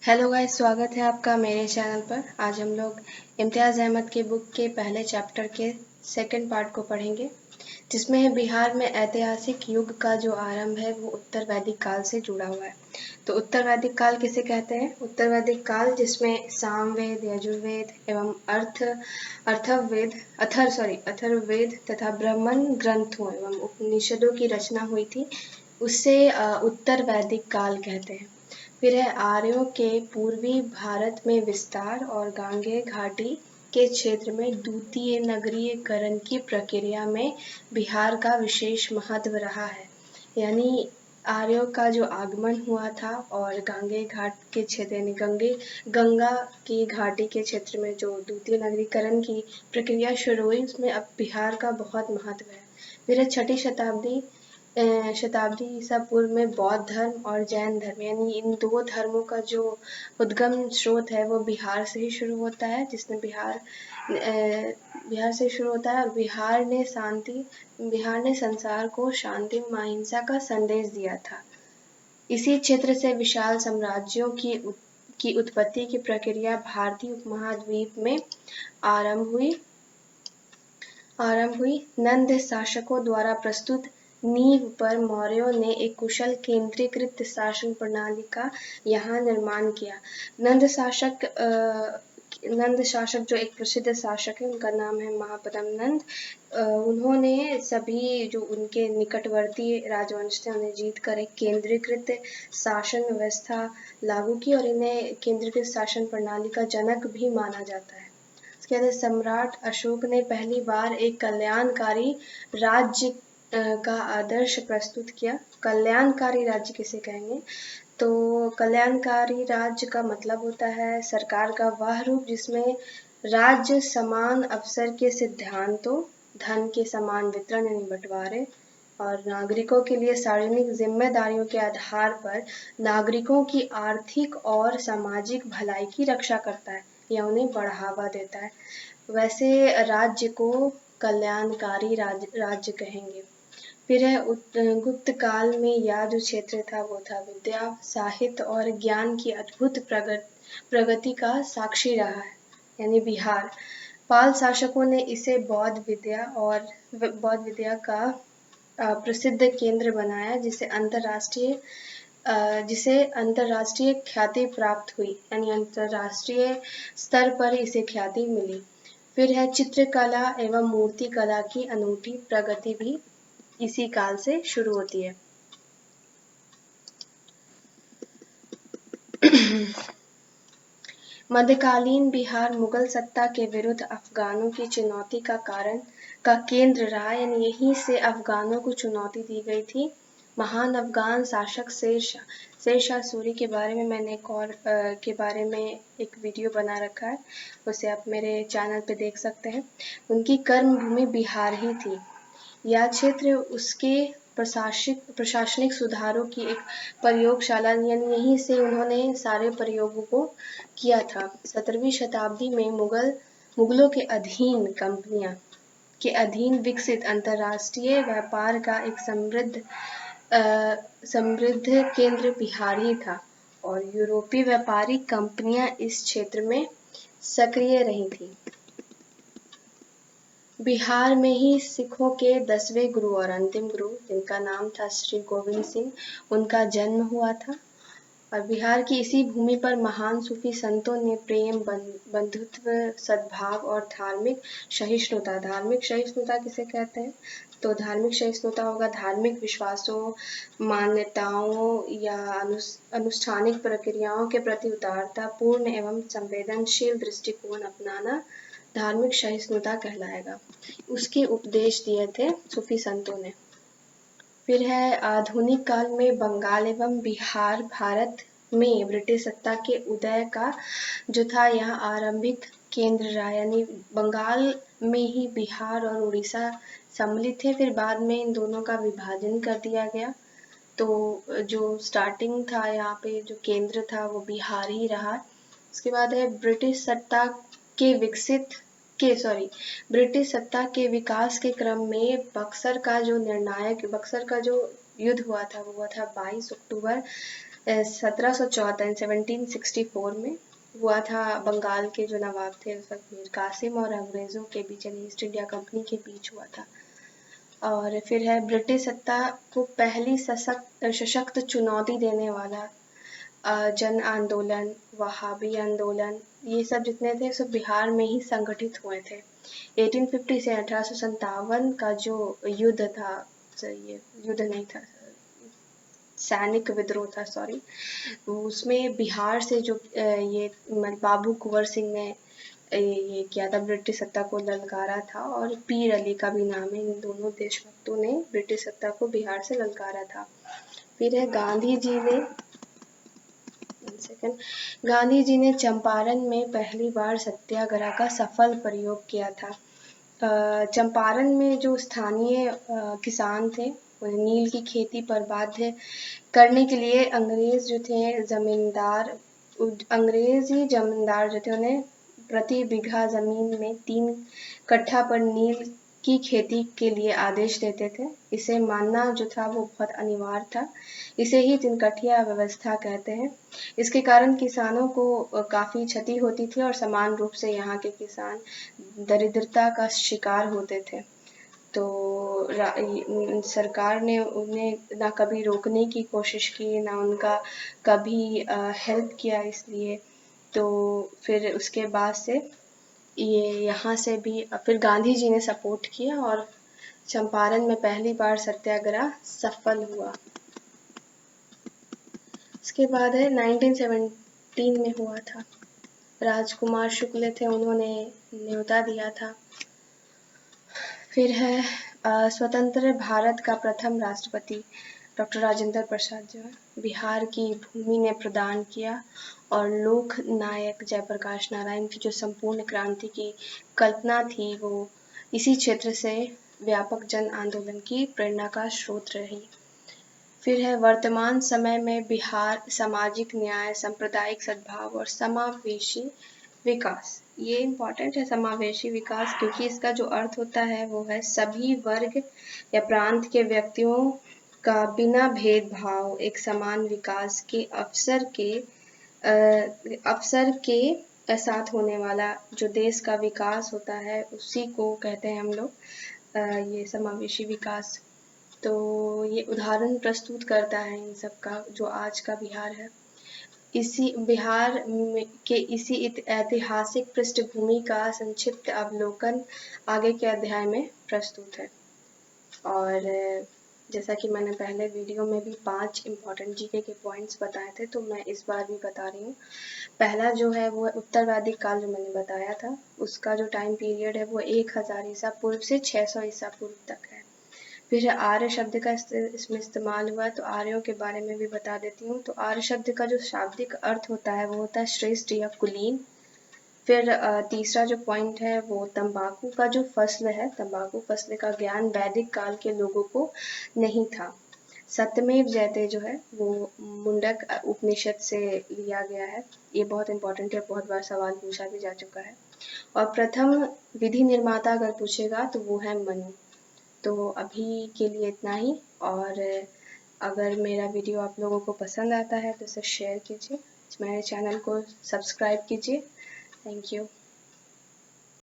Hello guys, स्वागत है आपका मेरे चैनल पर। आज हम लोग इम्तियाज़ अहमद की बुक के पहले चैप्टर के सेकंड पार्ट को पढ़ेंगे, जिसमें है बिहार में ऐतिहासिक युग का जो आरंभ है वो उत्तर वैदिक काल से जुड़ा हुआ है। तो उत्तर वैदिक काल किसे कहते हैं? उत्तर वैदिक काल जिसमें सामवेद, यजुर्वेद एवं अथर्ववेद तथा ब्राह्मण ग्रंथों एवं उपनिषदों की रचना हुई थी, उससे उत्तर वैदिक काल कहते हैं। फिर है आर्यों के पूर्वी भारत में विस्तार और गांगेय घाटी के क्षेत्र में द्वितीय नगरीयकरण की प्रक्रिया में बिहार का विशेष महत्व रहा है। यानी आर्यों का जो आगमन हुआ था और गांगेय घाट के क्षेत्र यानी गंगा की घाटी के क्षेत्र में जो द्वितीय नगरीकरण की प्रक्रिया शुरू हुई, उसमें अब बिहार का बहुत महत्व है। फिर छठी शताब्दी ईसा पूर्व में बौद्ध धर्म और जैन धर्म यानी इन दो धर्मों का जो उद्गम स्रोत है वो बिहार से ही शुरू होता है, बिहार से शुरू होता है और बिहार ने संसार को शांति व अहिंसा का संदेश दिया था। इसी क्षेत्र से विशाल साम्राज्यों की उत्पत्ति की प्रक्रिया भारतीय उपमहाद्वीप में आरंभ हुई। नंद शासकों द्वारा प्रस्तुत नींव पर मौर्यों ने एक कुशल केंद्रीकृत शासन प्रणाली का यहाँ निर्माण किया। नंद शासक जो एक प्रसिद्ध शासक है, उनका नाम है महापद्म नंद। उन्होंने सभी जो उनके निकटवर्ती राजवंश थे उन्हें जीत कर एक केंद्रीकृत शासन व्यवस्था लागू की और इन्हें केंद्रीकृत शासन प्रणाली का जनक भी माना जाता है। इसके बाद सम्राट अशोक ने पहली बार एक कल्याणकारी राज्य का आदर्श प्रस्तुत किया। कल्याणकारी राज्य किसे कहेंगे? तो कल्याणकारी राज्य का मतलब होता है सरकार का वह रूप जिसमें राज्य समान अवसर के सिद्धांतों, धन के समान वितरण यानी बंटवारे और नागरिकों के लिए सार्वजनिक जिम्मेदारियों के आधार पर नागरिकों की आर्थिक और सामाजिक भलाई की रक्षा करता है या उन्हें बढ़ावा देता है। वैसे राज्य को कल्याणकारी राज्य कहेंगे। फिर है गुप्त काल में यह जो क्षेत्र था वो था विद्या, साहित्य और ज्ञान की अद्भुत प्रगति का साक्षी रहा है, यानी बिहार। पाल शासकों ने इसे बौद्ध विद्या का प्रसिद्ध केंद्र बनाया, जिसे अंतर्राष्ट्रीय ख्याति प्राप्त हुई, यानी अंतर्राष्ट्रीय स्तर पर इसे ख्याति मिली। फिर है चित्रकला एवं मूर्ति कला की अनूठी प्रगति भी इसी काल से शुरू होती है। मध्यकालीन बिहार मुगल सत्ता के विरुद्ध अफगानों की चुनौती का केंद्र रहा, यानी यहीं से अफगानों को चुनौती दी गई थी। महान अफगान शासक शेरशाह सूरी के बारे में मैंने एक वीडियो बना रखा है, उसे आप मेरे चैनल पे देख सकते हैं। उनकी कर्मभूमि बिहार ही थी। यह क्षेत्र उसके प्रशासनिक सुधारों की एक प्रयोगशाला, यानी यहीं से उन्होंने सारे प्रयोगों को किया था। 17वीं शताब्दी में मुगलों के अधीन विकसित अंतर्राष्ट्रीय व्यापार का एक समृद्ध केंद्र बिहार ही था और यूरोपीय व्यापारी कंपनियां इस क्षेत्र में सक्रिय रही थी। बिहार में ही सिखों के 10वें गुरु और अंतिम गुरु, जिनका नाम था श्री गोविंद सिंह, उनका जन्म हुआ था। और बिहार की इसी भूमि पर महान सूफी संतों ने प्रेम, बंधुत्व, सद्भाव और धार्मिक सहिष्णुता किसे कहते हैं? तो धार्मिक सहिष्णुता होगा धार्मिक विश्वासों, मान्यताओं या अनुष्ठानिक प्रक्रियाओं के प्रति उदारता पूर्ण एवं संवेदनशील दृष्टिकोण अपनाना धार्मिक सहिष्णुता कहलाएगा। उसके उपदेश दिए थे सूफी संतों ने। फिर है आधुनिक काल में बंगाल एवं बिहार भारत में ब्रिटिश सत्ता के उदय का जो था यह आरंभिक केंद्र रहा, यानी बंगाल में ही बिहार और उड़ीसा सम्मिलित थे। फिर बाद में इन दोनों का विभाजन कर दिया गया। तो जो स्टार्टिंग था यहाँ पे जो केंद्र था वो बिहार ही रहा। उसके बाद है ब्रिटिश सत्ता के विकास के क्रम में बक्सर का जो युद्ध हुआ था वो हुआ था 22 अक्टूबर 1714 1764 में हुआ था। बंगाल के जो नवाब थे उस वक्त मीर कासिम और अंग्रेज़ों के बीच यानी ईस्ट इंडिया कंपनी के बीच हुआ था। और फिर है ब्रिटिश सत्ता को पहली सशक्त चुनौती देने वाला जन आंदोलन, वहाबी आंदोलन, ये सब जितने थे सब बिहार में ही संगठित हुए थे। 1850 से 1857 का जो युद्ध था, ये युद्ध नहीं था, सैनिक विद्रोह था, सॉरी, उसमें बिहार से जो ये बाबू कुंवर सिंह ने ये किया था, ब्रिटिश सत्ता को ललकारा था। और पीर अली का भी नाम है, इन दोनों देशभक्तों ने ब्रिटिश सत्ता को बिहार से ललकारा था। फिर है गांधी जी ने चंपारण में पहली बार सत्याग्रह का सफल प्रयोग किया था। चंपारण में जो स्थानीय किसान थे नील की खेती पर बाध्य करने के लिए अंग्रेजी जमींदार जो थे उन्हें प्रति बीघा जमीन में 3 कट्ठा पर नील की खेती के लिए आदेश देते थे। इसे मानना जो था वो बहुत अनिवार्य था। इसे ही 3 कट्ठिया व्यवस्था कहते हैं। इसके कारण किसानों को काफ़ी क्षति होती थी और समान रूप से यहाँ के किसान दरिद्रता का शिकार होते थे। तो सरकार ने उन्हें ना कभी रोकने की कोशिश की, ना उनका कभी हेल्प किया। इसलिए तो फिर उसके बाद से ये यहाँ से भी फिर गांधी जी ने सपोर्ट किया और चंपारण में पहली बार सत्याग्रह सफल हुआ। इसके बाद है 1917 में हुआ था। राजकुमार शुक्ल थे, उन्होंने न्योता दिया था। फिर है स्वतंत्र भारत का प्रथम राष्ट्रपति डॉक्टर राजेंद्र प्रसाद जो है बिहार की भूमि ने प्रदान किया और लोक नायक जयप्रकाश नारायण की जो संपूर्ण क्रांति की कल्पना थी वो इसी क्षेत्र से व्यापक जन आंदोलन की प्रेरणा का स्रोत रही। फिर है वर्तमान समय में बिहार सामाजिक न्याय, सांप्रदायिक सद्भाव और समावेशी विकास, ये इम्पॉर्टेंट है समावेशी विकास, क्योंकि इसका जो अर्थ होता है वो है सभी वर्ग या प्रांत के व्यक्तियों का बिना भेदभाव एक समान विकास के अवसर के साथ होने वाला जो देश का विकास होता है उसी को कहते हैं हम लोग ये समावेशी विकास। तो ये उदाहरण प्रस्तुत करता है इन सब का जो आज का बिहार है। इसी बिहार के इसी ऐतिहासिक पृष्ठभूमि का संक्षिप्त अवलोकन आगे के अध्याय में प्रस्तुत है। और जैसा कि मैंने पहले वीडियो में भी 5 इम्पॉर्टेंट जीके के पॉइंट्स बताए थे, तो मैं इस बार भी बता रही हूँ। पहला जो है वो उत्तर वैदिक काल जो मैंने बताया था, उसका जो टाइम पीरियड है वो 1000 ईसा पूर्व से 600 ईसा पूर्व तक है। फिर आर्य शब्द का इसमें इस्तेमाल हुआ, तो आर्यों के बारे में भी बता देती हूँ। तो आर्य शब्द का जो शाब्दिक अर्थ होता है वो होता है श्रेष्ठ या कुलीन। फिर तीसरा जो पॉइंट है वो तंबाकू का जो फसल है, तंबाकू फसल का ज्ञान वैदिक काल के लोगों को नहीं था। सत्यमेव जयते जो है वो मुंडक उपनिषद से लिया गया है। ये बहुत इंपॉर्टेंट है, बहुत बार सवाल पूछा भी जा चुका है। और प्रथम विधि निर्माता अगर पूछेगा तो वो है मनु। तो अभी के लिए इतना ही, और अगर मेरा वीडियो आप लोगों को पसंद आता है तो इसे शेयर कीजिए, मेरे चैनल को सब्सक्राइब कीजिए। Thank you.